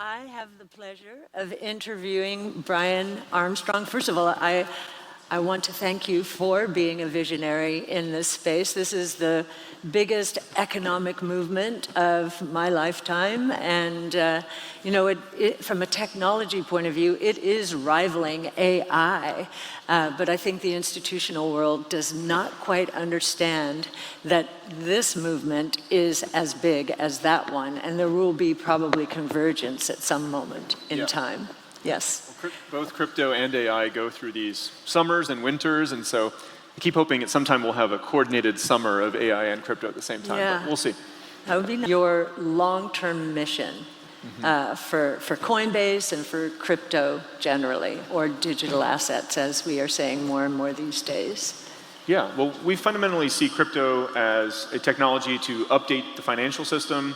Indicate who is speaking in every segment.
Speaker 1: I have the pleasure of interviewing Brian Armstrong. First of all, I want to thank you for being a visionary in this space. This is the biggest economic movement of my lifetime. And, from a technology point of view, it is rivaling AI. But I think the institutional world does not quite understand that this movement is as big as that one. And there will be probably convergence at some moment in time. Yes.
Speaker 2: Well, both crypto and AI go through these summers and winters, and so I keep hoping that sometime we'll have a coordinated summer of AI and crypto at the same time, but we'll see.
Speaker 1: That would be nice. Your long-term mission for Coinbase and for crypto generally, or digital assets, as we are saying more and more these days.
Speaker 2: Yeah, well, we fundamentally see crypto as a technology to update the financial system.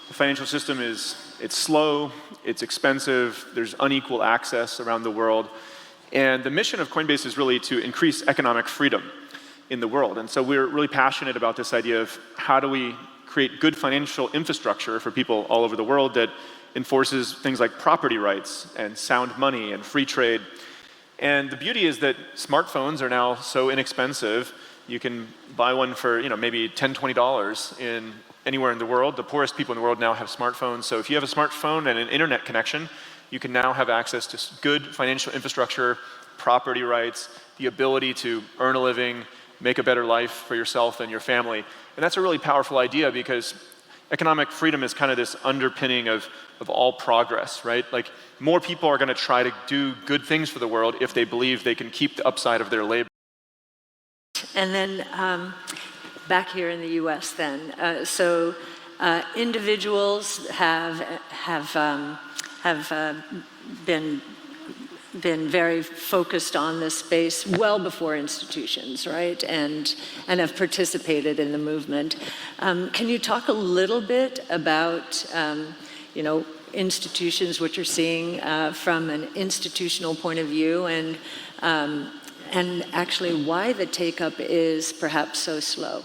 Speaker 2: The financial system it's slow, it's expensive, there's unequal access around the world. And the mission of Coinbase is really to increase economic freedom in the world. And so we're really passionate about this idea of how do we create good financial infrastructure for people all over the world that enforces things like property rights and sound money and free trade. And the beauty is that smartphones are now so inexpensive. You can buy one for maybe $10, $20 in anywhere in the world. The poorest people in the world now have smartphones. So if you have a smartphone and an internet connection, you can now have access to good financial infrastructure, property rights, the ability to earn a living, make a better life for yourself and your family. And that's a really powerful idea because economic freedom is kind of this underpinning of all progress, right? Like more people are going to try to do good things for the world if they believe they can keep the upside of their labor.
Speaker 1: And then back here in the U.S. then, individuals have been very focused on this space well before institutions, right? And have participated in the movement. Can you talk a little bit about, institutions, what you're seeing from an institutional point of view, and actually why the take-up is perhaps so slow?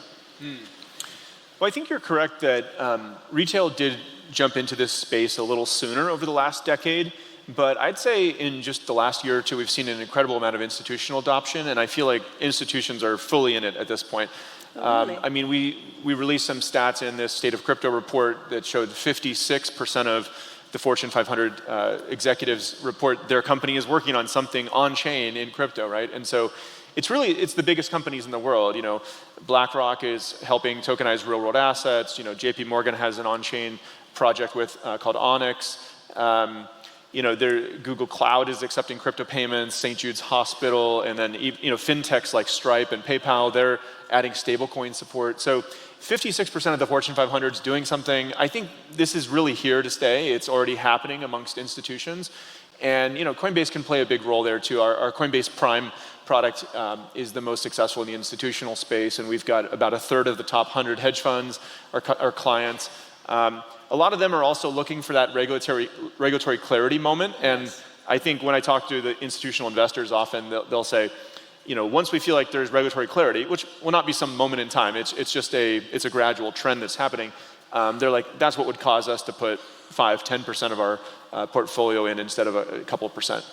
Speaker 2: Well, I think you're correct that retail did jump into this space a little sooner over the last decade, but I'd say in just the last year or two, we've seen an incredible amount of institutional adoption, and I feel like institutions are fully in it at this point.
Speaker 1: Really?
Speaker 2: I mean, we released some stats in this State of Crypto report that showed 56% of the Fortune 500 executives report their company is working on something on-chain in crypto, right? And so it's the biggest companies in the world. BlackRock is helping tokenize real-world assets. JP Morgan has an on-chain project called Onyx. Google Cloud is accepting crypto payments. St. Jude's Hospital, and then fintechs like Stripe and PayPal, they're adding stablecoin support. So 56% of the Fortune 500 is doing something. I think this is really here to stay. It's already happening amongst institutions. And Coinbase can play a big role there too. Our Coinbase Prime product is the most successful in the institutional space, and we've got about a third of the top 100 hedge funds, our clients. A lot of them are also looking for that regulatory clarity moment. And I think when I talk to the institutional investors often, they'll say, once we feel like there's regulatory clarity, which will not be some moment in time, it's a gradual trend that's happening. They're like, that's what would cause us to put 5-10% of our portfolio in instead of a couple of percent.